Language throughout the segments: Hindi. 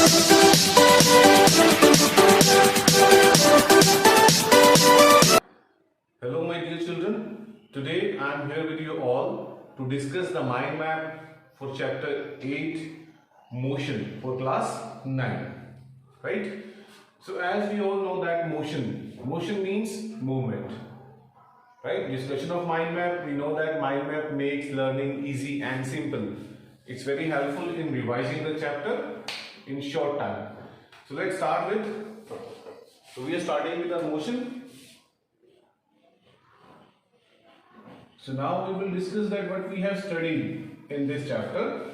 Hello my dear children, today I am here with you all to discuss the mind map for chapter 8 motion for class 9, right? So as we all know that motion means movement, right? Discussion of mind map, we know that mind map makes learning easy and simple. It's very helpful in revising the chapter in short time. So let's start with, so we are starting with the motion. So now we will discuss that what we have studied in this chapter.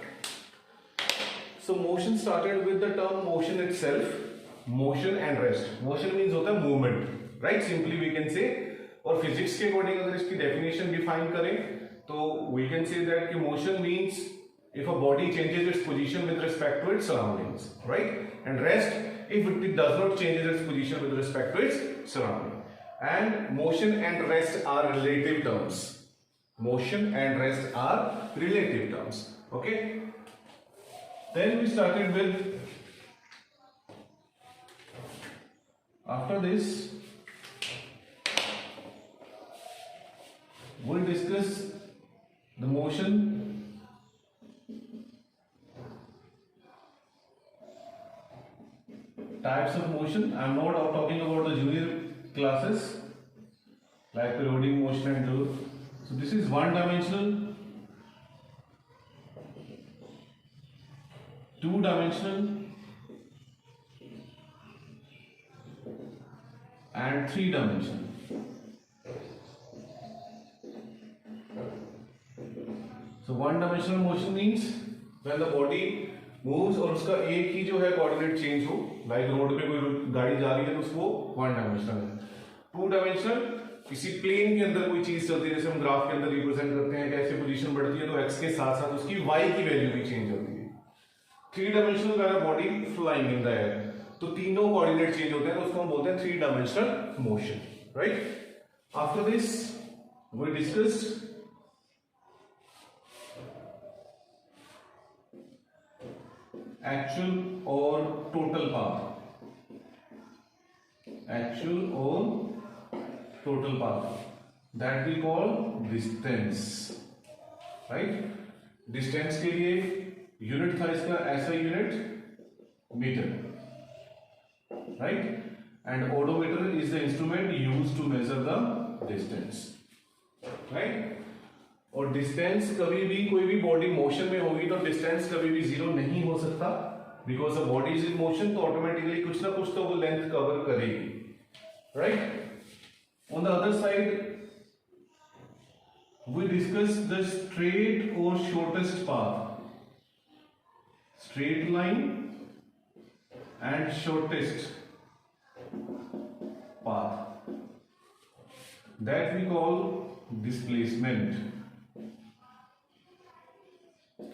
So motion started with the term motion itself, motion and rest. Motion means होता है movement, right? Simply we can say, और physics के according अगर इसकी definition define करें, तो we can say that कि motion means if a body changes its position with respect to its surroundings, right? And rest if it does not change its position with respect to its surrounding. And motion and rest are relative terms. Motion and rest are relative terms. Okay. Then we started with, after this, we'll discuss the motion, types of motion. I'm not talking about the junior classes like periodic motion and drill. So this is one dimensional, two dimensional, and three dimensional. So one dimensional motion means when the body moves और उसका एक ही जो है कोऑर्डिनेट चेंज हो, लाइक रोड पे कोई गाड़ी जा रही है तो उसको वन डायमेंशनल है. टू डायमेंशनल किसी प्लेन के अंदर कोई चीज चलती है, जैसे हम ग्राफ के अंदर रिप्रेजेंट करते हैं, कैसे पोजीशन बढ़ती है तो एक्स के साथ साथ उसकी वाई की वैल्यू भी चेंज होती है. थ्री डायमेंशनल का body flying in the air, तो तीनों कोऑर्डिनेट चेंज होते हैं तो उसको हम बोलते हैं three dimensional motion, right? After this we discussed actual or total path, actual or total path, that we call distance, right? Distance के लिए यूनिट था इसका SI unit metre, right? And odometer is the instrument used to measure the distance, right? और डिस्टेंस कभी भी कोई भी बॉडी मोशन में होगी तो डिस्टेंस कभी भी जीरो नहीं हो सकता, because the body is in motion, तो ऑटोमेटिकली कुछ ना कुछ तो वो लेंथ कवर करेगी, right? On the other side we discuss the straight और shortest path, straight line and shortest path, that we call displacement,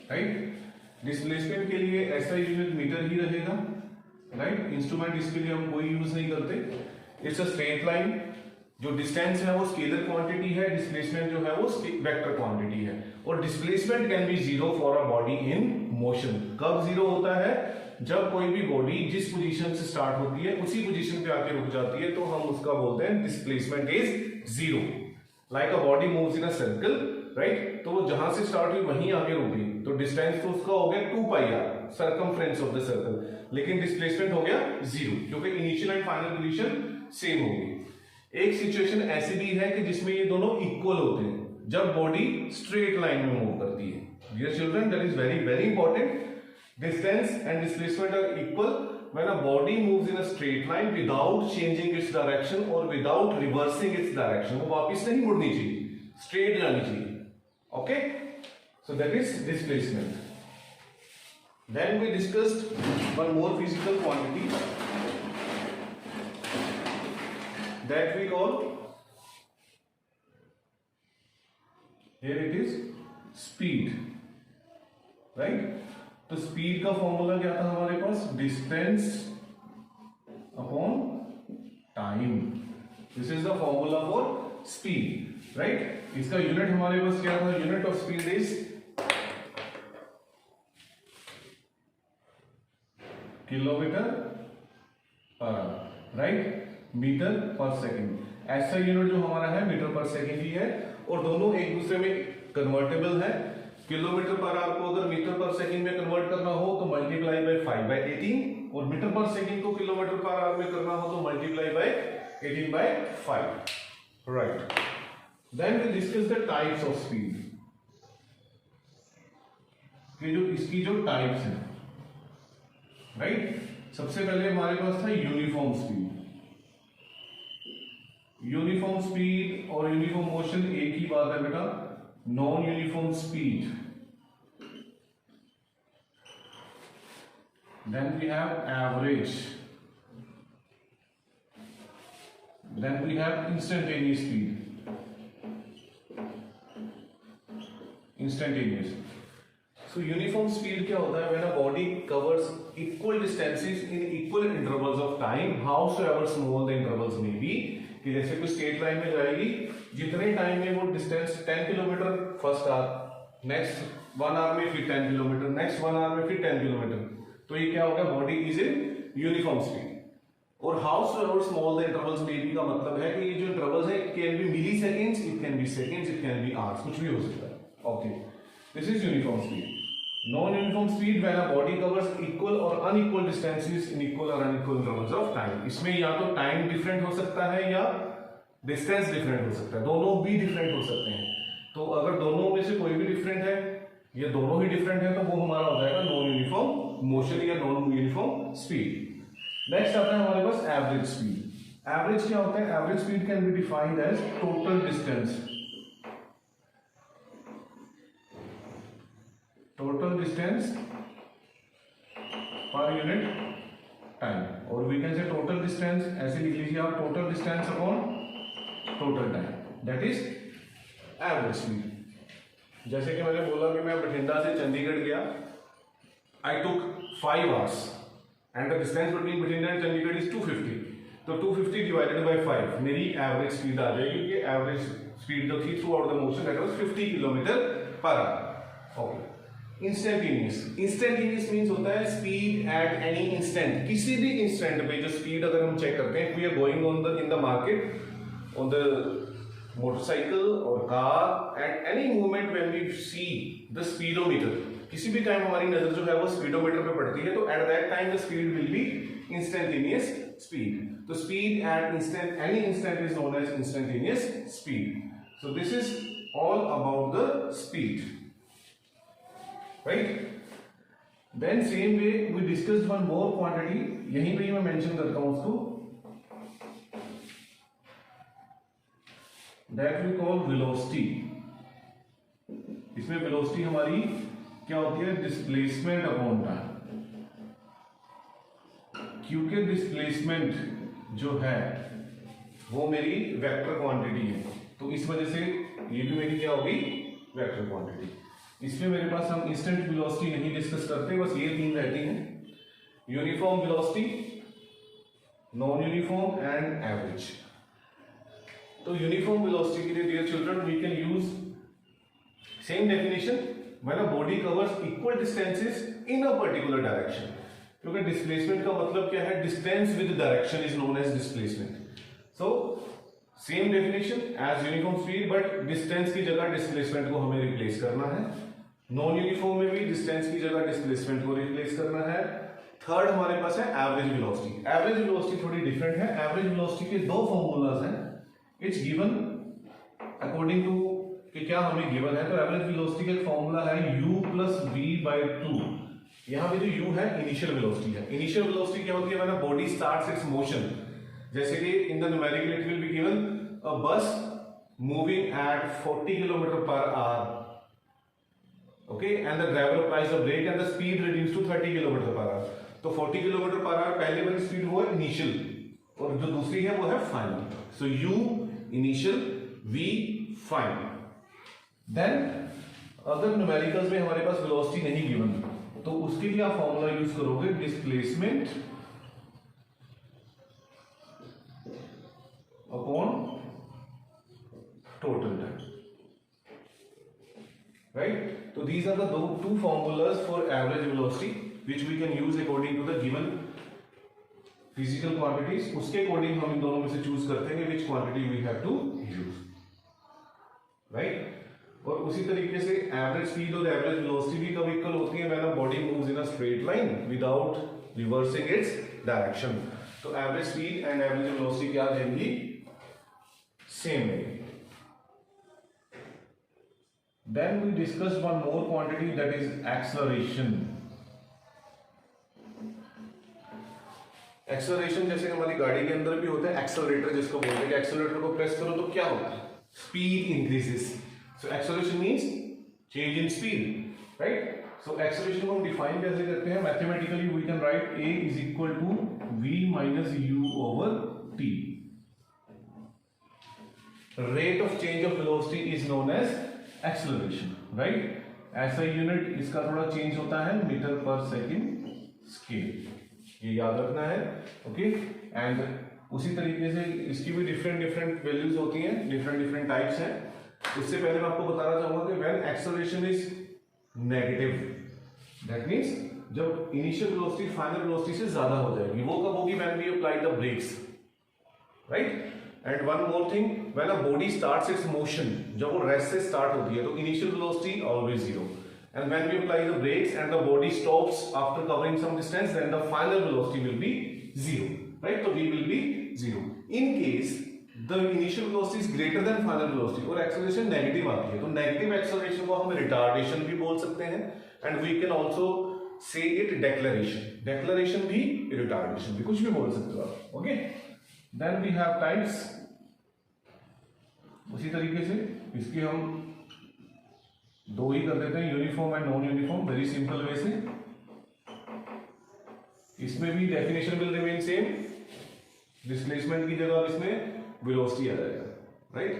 right? Displacement के लिए ऐसा यूनिट मीटर ही रहेगा, राइट? इंस्ट्रूमेंट इसके लिए हम कोई यूज नहीं करते. इट्स अ स्ट्रेट लाइन, जो डिस्टेंस है वो स्केलर क्वांटिटी है, डिस्प्लेसमेंट जो है वो वेक्टर क्वांटिटी है. और displacement can be zero for a body in motion. कब जीरो होता है? जब कोई भी बॉडी जिस पोजीशन से स्टार्ट होती है उसी पोजीशन पे आके रुक जाती है, तो हम उसका बोलते हैं displacement is zero. Like a body moves in a circle, right? तो वो जहां से स्टार्ट हुई वहीं आके रुकी, तो डिस्टेंस तो उसका हो गया 2πr, circumference of the circle, लेकिन डिस्प्लेसमेंट हो गया जीरो, क्योंकि initial and final position same होगी. एक सिचुएशन ऐसी भी है कि जिसमें ये दोनों इक्वल होते हैं, जब बॉडी स्ट्रेट लाइन में मूव करती है. Dear children, that is very very important. Distance and displacement are equal when a body moves in a straight line without changing its direction or without reversing its direction. वो वापस नहीं मुड़नी चाहिए, straight जानी चाहिए. Okay, so that is displacement. Then we discussed one more physical quantity that we call, here it is, speed, right? तो स्पीड का फॉर्मूला क्या था हमारे पास? Distance upon time. This is the formula for speed, right? इसका यूनिट हमारे पास क्या था? Unit of speed is kilometre per hour, right, metre per second. ऐसा यूनिट जो हमारा है मीटर पर सेकेंड ही है, और दोनों एक दूसरे में कन्वर्टेबल है। किलोमीटर पर आवर को अगर मीटर पर सेकेंड में कन्वर्ट करना हो तो मल्टीप्लाई बाय 5/18, और मीटर पर सेकेंड को किलोमीटर पर आवर में करना हो तो multiply by 18/5, right. Then we discuss the types of speed, कि जो इसकी जो टाइप्स हैं, राइट। सबसे पहले हमारे पास था यूनिफॉर्म स्पीड। यूनिफॉर्म स्पीड और यूनिफॉर्म मोशन एक ही बात है बेटा। Non uniform speed, then we have average, then we have instantaneous speed, instantaneous। so uniform speed क्या होता है? when a body covers equal distances in equal intervals of time, howsoever small the intervals may be, कि जैसे कोई स्ट्रेट लाइन में जाएगी, जितने टाइम में वो distance 10 kilometre first hour, next 1 hour में फिर 10 किलोमीटर, नेक्स्ट 1 आवर में फिर 10 किलोमीटर, तो ये क्या होगा? Body is in uniform speed. और howsoever small the intervals may be का मतलब है कि ये जो इंटरवल्स है, it can be milliseconds, it can be seconds, it can be hours, कुछ भी हो सकता है। Okay, this is uniform speed. Non uniform speed when a body covers equal और अनइक्वल डिस्टेंसेस इन इक्वल और अनइक्वल इंटरवल्स ऑफ टाइम। इसमें या तो टाइम डिफरेंट हो सकता है या डिस्टेंस डिफरेंट हो सकता है, दोनों भी डिफरेंट हो सकते हैं। तो अगर दोनों में से कोई भी डिफरेंट है या दोनों ही डिफरेंट है तो वो हमारा हो जाएगा नॉन यूनिफॉर्म मोशन या नॉन यूनिफॉर्म स्पीड। नेक्स्ट आता है हमारे पास एवरेज स्पीड। एवरेज क्या होता है? Average speed can be defined as total distance, total distance per unit time, और we can say total distance ऐसे लिख लीजिए आप, total distance upon total time, that is average speed. जैसे कि मैंने बोला कि मैं बठिंडा से चंडीगढ़ गया, आई टुक 5 hours and the distance between Bathinda and Chandigarh is 250, तो 250 डिवाइडेड बाय 5 मेरी एवरेज स्पीड आ जाएगी, कि एवरेज स्पीड जो थी through out the motion that was 50 kilometre per hour. Okay, instantaneous. Instantaneous means होता है स्पीड एट एनी इंस्टेंट, किसी भी इंस्टेंट पे जो स्पीड अगर हम चेक करते हैं, we are going on the in the market on the motorcycle और car, at any moment when we see the speedometer, किसी भी टाइम हमारी नजर जो है वो स्पीडोमीटर पे पड़ती है, तो at that time the speed will be instantaneous speed. तो speed at instant any instant is known as instantaneous speed. So this is all about the speed, right. Then same way we discussed one more quantity, यहीं पे ही मैं मेंशन करता हूं उसको, दैट वी कॉल वेलोसिटी। इसमें वेलोसिटी हमारी क्या होती है? डिस्प्लेसमेंट अपॉन टाइम, क्योंकि डिस्प्लेसमेंट जो है वो मेरी वेक्टर क्वांटिटी है, तो इस वजह से ये भी मेरी क्या होगी? Vector quantity. इसमें मेरे पास हम इंस्टेंट वेलोसिटी नहीं डिस्कस करते, बस ये 3 रहती हैं, uniform velocity, non uniform and average. तो यूनिफॉर्म वेलोसिटी के लिए dear children we can use same definition when a body covers equal distances in a particular direction, क्योंकि डिस्प्लेसमेंट का मतलब क्या है? Distance with direction is known as displacement. So same definition as uniform speed, but distance की जगह डिस्प्लेसमेंट को हमें रिप्लेस करना है। नॉन यूनिफॉर्म में भी डिस्टेंस की जगह डिस्प्लेसमेंट को रिप्लेस करना है। थर्ड हमारे पास है एवरेज वेलोसिटी। एवरेज वेलोसिटी थोड़ी डिफरेंट है। एवरेज वेलोसिटी के 2 फॉर्मूलाज हैं। इट्स गिवन अकॉर्डिंग टू कि क्या हमें गिवन है, तो एवरेज वेलोसिटी का एक फॉर्मूला है u प्लस v/2। यहाँ पे जो u है इनिशियल वेलोसिटी है। इनिशियल वेलोसिटी क्या होती है? When a body starts its motion, जैसे कि in the numerical it will be given a bus moving at 40 kilometre per hour, okay, and the driver applies the brake and the speed reduce to 30 kilometre per hour. तो 40 किलोमीटर पर आवर पहले वाली स्पीड वो है इनिशियल, और जो दूसरी है वो है final. So u initial, v final. Then अगर न्यूमेरिकल्स में हमारे पास वेलोसिटी नहीं गिवन, तो उसके लिए आप फॉर्मूला यूज करोगे displacement upon total time, right. तो these are the 2 formulas for average velocity. Which we can use according to the given physical quantities, उसके अकॉर्डिंग हम इन दोनों में से चूज करते हैं which quantity we have to use, right. और उसी तरीके से एवरेज स्पीड और एवरेज वेलोसिटी भी कब इक्वल होती है, when a body moves in a straight line without reversing its direction. तो average speed and average velocity क्या रहेंगी, सेम रहेगी। Then we discussed one more quantity, that is acceleration. Acceleration जैसे हमारी गाड़ी के अंदर भी होता है एक्सेलरेटर, जिसको बोलते हैं कि एक्सेलरेटर को प्रेस करो तो क्या होता है, speed increases. So acceleration means change in speed, right. So acceleration को हम डिफाइन कैसे करते हैं, mathematically we can write a is equal to v minus u over t। Rate of change of velocity is known as acceleration, right. ऐसा यूनिट इसका थोड़ा चेंज होता है मीटर पर सेकंड स्केल, ये याद रखना है, ओके। एंड उसी तरीके से इसकी भी डिफरेंट वैल्यूज होती हैं, डिफरेंट टाइप्स हैं। उससे पहले मैं आपको बताना चाहूंगा कि when acceleration is negative, that means जब इनिशियल वेलोसिटी फाइनल वेलोसिटी से ज्यादा हो जाएगी, वो कब होगी, when we apply the brakes, right. And one more thing, when a body starts its motion, जब वो रेस्ट से स्टार्ट होती है तो initial velocity always zero, and when we apply the brakes and the body stops after covering some distance, then the final velocity will B zero, right. तो v will be zero in case the initial velocity is greater than final velocity और एक्सेलरेशन नेगेटिव आती है। तो नेगेटिव एक्सेलरेशन को हम रिटार्डेशन भी बोल सकते हैं, and we can also say it deceleration. Deceleration भी रिटार्डेशन भी, कुछ भी बोल सकते हो आप, okay. Then we have types. उसी तरीके से इसके हम दो ही कर देते हैं, uniform and non uniform, very simple way से। इसमें भी definition will remain same, displacement की जगह इसमें वेलोसिटी आ जाएगा, right.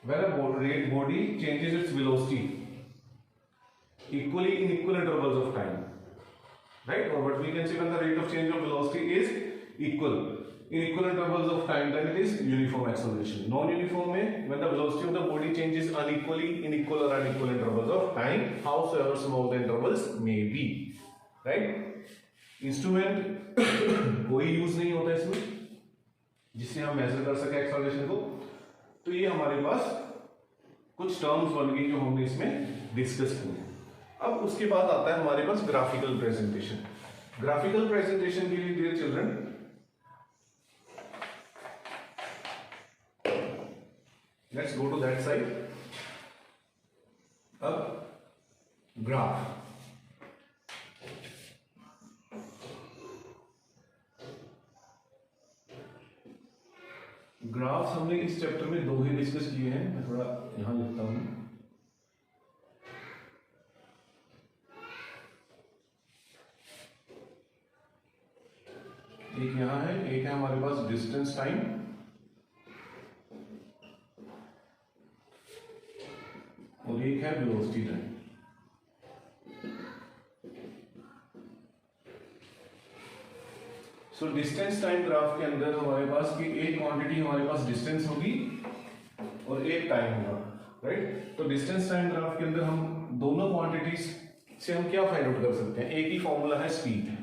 When a body changes its velocity equally in equal intervals of time, right, or what we can say when the rate of change of velocity is equal in equal intervals of time, then it is uniform acceleration. Non-uniform में when the velocity of the body changes unequally in equal or unequal intervals of time, howsoever small the intervals may be, right. Instrument कोई यूज नहीं होता इसमें जिससे हम मेजर कर सके एक्सेलरेशन को। तो ये हमारे पास कुछ टर्म्स बन गई जो हमने इसमें डिस्कस किए। अब उसके बाद आता है हमारे पास ग्राफिकल प्रेजेंटेशन। ग्राफिकल प्रेजेंटेशन के लिए dear children, let's go to that side. अब ग्राफ, ग्राफ्स हमने इस चैप्टर में दो ही डिस्कस किए हैं। मैं थोड़ा यहां लिखता हूं, एक यहां है, एक है हमारे पास डिस्टेंस टाइम, और एक है velocity time. So distance time graph के अंदर हमारे पास की एक क्वांटिटी हमारे पास डिस्टेंस होगी और एक टाइम होगा, राइट। तो डिस्टेंस टाइम ग्राफ के अंदर हम दोनों क्वांटिटीज से हम क्या फाइंड आउट कर सकते हैं, एक ही फॉर्मूला है speed.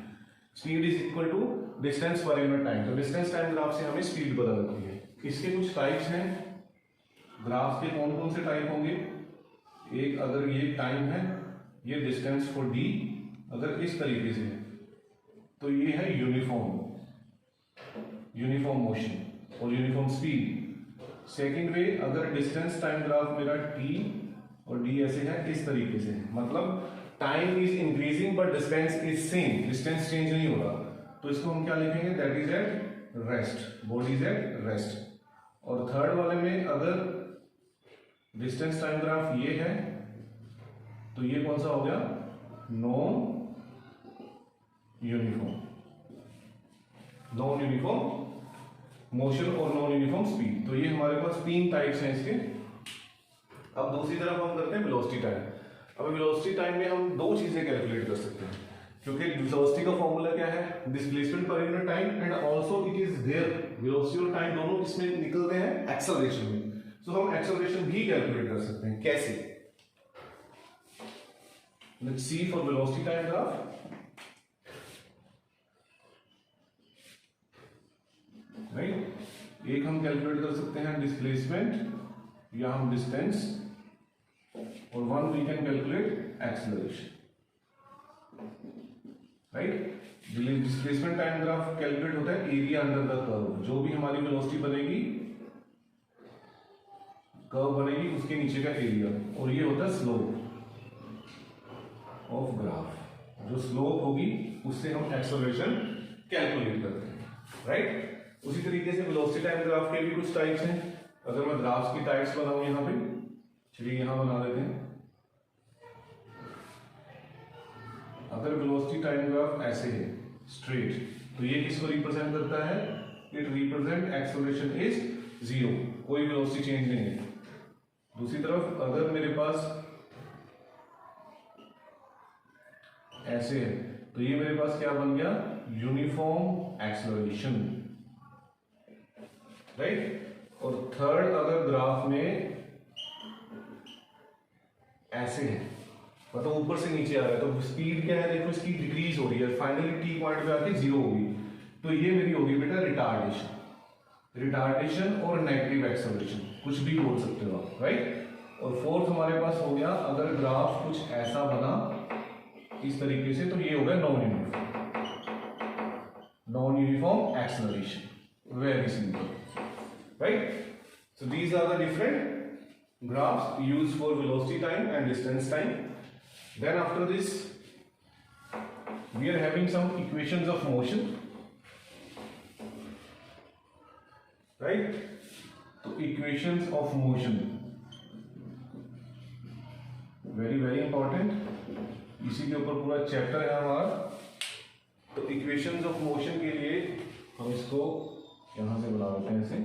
Speed is equal to distance per unit time. तो डिस्टेंस टाइम ग्राफ से हमें स्पीड पता लगती है। इसके कुछ टाइप्स हैं, ग्राफ के कौन कौन से टाइप होंगे। एक, अगर ये टाइम है, ये डिस्टेंस फॉर डी अगर इस तरीके से है तो ये है यूनिफॉर्म मोशन और यूनिफॉर्म स्पीड। सेकंड वे, अगर डिस्टेंस टाइम ग्राफ मेरा टी और डी ऐसे है, इस तरीके से, मतलब time is increasing but distance is same, distance change नहीं हो रहा, तो इसको हम क्या लिखेंगे, that is at rest, body is at rest. और थर्ड वाले में अगर डिस्टेंस टाइम ग्राफ ये है तो ये कौन सा हो गया, नॉन यूनिफॉर्म मोशन और नॉन यूनिफॉर्म स्पीड। तो ये हमारे पास तीन टाइप्स हैं इसके। अब दूसरी तरफ हम करते हैं वेलोसिटी टाइम। अब वेलोसिटी टाइम में हम दो चीजें कैलकुलेट कर सकते हैं, क्योंकि वेलोसिटी का फॉर्मूला क्या है, displacement per unit time, and also it is there, velocity और टाइम दोनों किसमें निकलते हैं, एक्सेलरेशन में। सो हम एक्सेलरेशन भी कैलकुलेट कर सकते हैं। कैसे, let's see for velocity time graph. एक हम कैलकुलेट कर सकते हैं डिस्प्लेसमेंट या हम डिस्टेंस, और one we can calculate acceleration, right. Displacement time graph calculate होता है एरिया अंडर द कर्व, जो भी हमारी वेलोसिटी बनेगी, कर्व बनेगी, उसके नीचे का एरिया, और ये होता है स्लोप ऑफ ग्राफ। जो स्लोप होगी उससे हम एक्सेलरेशन कैलकुलेट करते हैं, राइट। उसी तरीके से वेलोसिटी टाइम ग्राफ के भी कुछ टाइप्स हैं। अगर मैं ग्राफ्स की टाइप्स बनाऊं यहाँ पे, चलिए यहां बना देते हैं। अगर वेलोसिटी टाइम ग्राफ ऐसे है स्ट्रेट, तो ये किसको रिप्रेजेंट करता है? इट रिप्रेजेंट एक्सेलरेशन इज 0, कोई वेलोसिटी चेंज नहीं है। दूसरी तरफ अगर मेरे पास ऐसे है, तो ये मेरे पास क्या बन गया? Uniform acceleration, right. और थर्ड, अगर ग्राफ में ऐसे है, मतलब ऊपर से नीचे आ रहा है, तो स्पीड क्या है? देखो इसकी डिक्रीज हो रही है, फाइनली टी पॉइंट पे आके 0 होगी, तो ये मेरी होगी बेटा रिटार्डेशन। रिटार्डेशन और नेगेटिव एक्सेलरेशन, कुछ भी बोल सकते हो आप, राइट। और फोर्थ हमारे पास हो गया, अगर ग्राफ कुछ ऐसा बना इस तरीके से, तो ये हो गया non uniform acceleration. Very simple, right. So these are the different graphs used for velocity time and distance time. Then after this we are having some equations of motion, right? So equations of motion very important, इसी के ऊपर पूरा चैप्टर है हमारा। तो इक्वेशंस ऑफ मोशन के लिए हम इसको यहां से बना देते हैं ऐसे।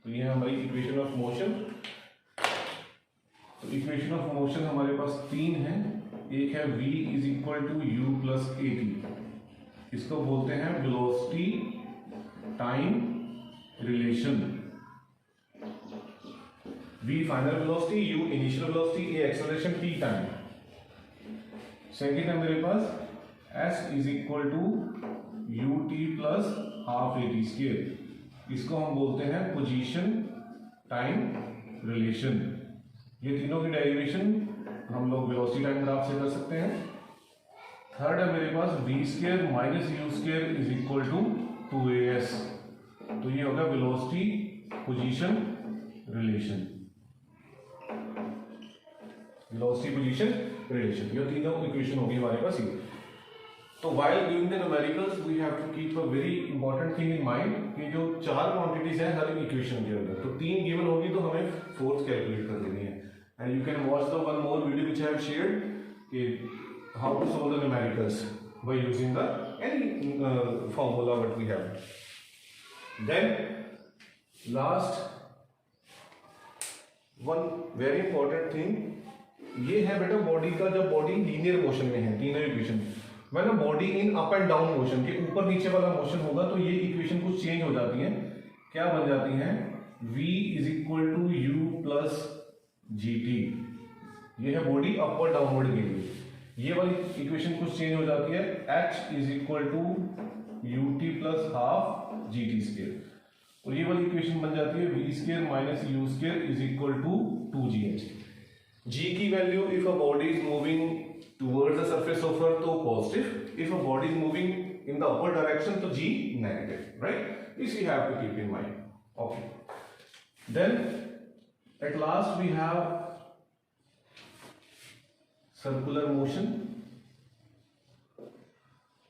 तो ये है हमारी इक्वेशन ऑफ मोशन। तो इक्वेशन ऑफ मोशन हमारे पास 3 है। एक है v is equal to u plus a t, इसको बोलते हैं velocity time relation. v final velocity, u initial velocity, a acceleration, t time. Second है मेरे पास s is equal to u t plus half a t square, इसको हम बोलते हैं पोजीशन टाइम रिलेशन। ये तीनों की डेरिवेशन हम लोग वेलोसिटी टाइम ग्राफ से कर सकते हैं। थर्ड है मेरे पास v square minus u square is equal to 2as, तो ये होगा velocity position relation. Velocity position relation, ये तीनों इक्वेशन होगी हमारे पास ये। तो while doing the numericals we have to keep a very important thing in mind कि जो 4 क्वांटिटीज है हर इक्वेशन के अंदर, तो 3 गिवन होगी तो हमें फोर्थ कैलकुलेट कर देनी है। And you can watch the one more video which I have shared, how to solve the numericals by using the any formula what we have. Then last one very important thing, ये है बेटा बॉडी का, जब बॉडी लीनियर मोशन में है, तीनों इक्वेशन में ना body in up and down motion के ऊपर नीचे वाला मोशन होगा, तो ये इक्वेशन कुछ चेंज हो जाती है। क्या बन जाती है? v is equal to u plus g t, ये है बॉडी अपवर्ड डाउनवर्ड के लिए। ये वाली इक्वेशन कुछ चेंज हो जाती है, h is equal to u t plus half g t square, और ये वाली इक्वेशन बन जाती है v square minus u square is equal to 2gh। g की value if a body is moving towards the surface of earth तो positive, if a body is moving in the upper direction तो g negative, right. This you have to keep in mind, okay. Then at last we have circular motion।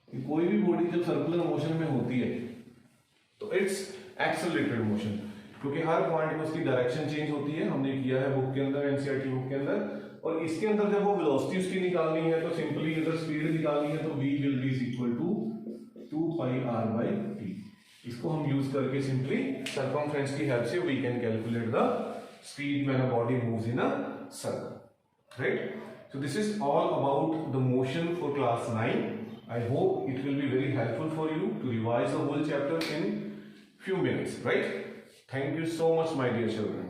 कोई भी बॉडी जब सर्कुलर मोशन में होती है तो इट्स एक्सेलरेटेड मोशन, क्योंकि हर पॉइंट में उसकी डायरेक्शन चेंज होती है। हमने किया है बुक के अंदर, एनसीईआरटी बुक के अंदर। और इसके अंदर जब वो वेलोसिटी उसकी निकालनी है तो सिंपली अगर स्पीड निकालनी है तो v will be equal to 2 pi r by t। इसको हम यूज करके सिंपली सर्कमफ्रेंस की हेल्प से we can calculate the speed when a body moves in a circle, right? So this is all about the motion for class 9. I hope it will be very helpful for you to revise the whole chapter in few minutes, right? Thank you so much, my dear children.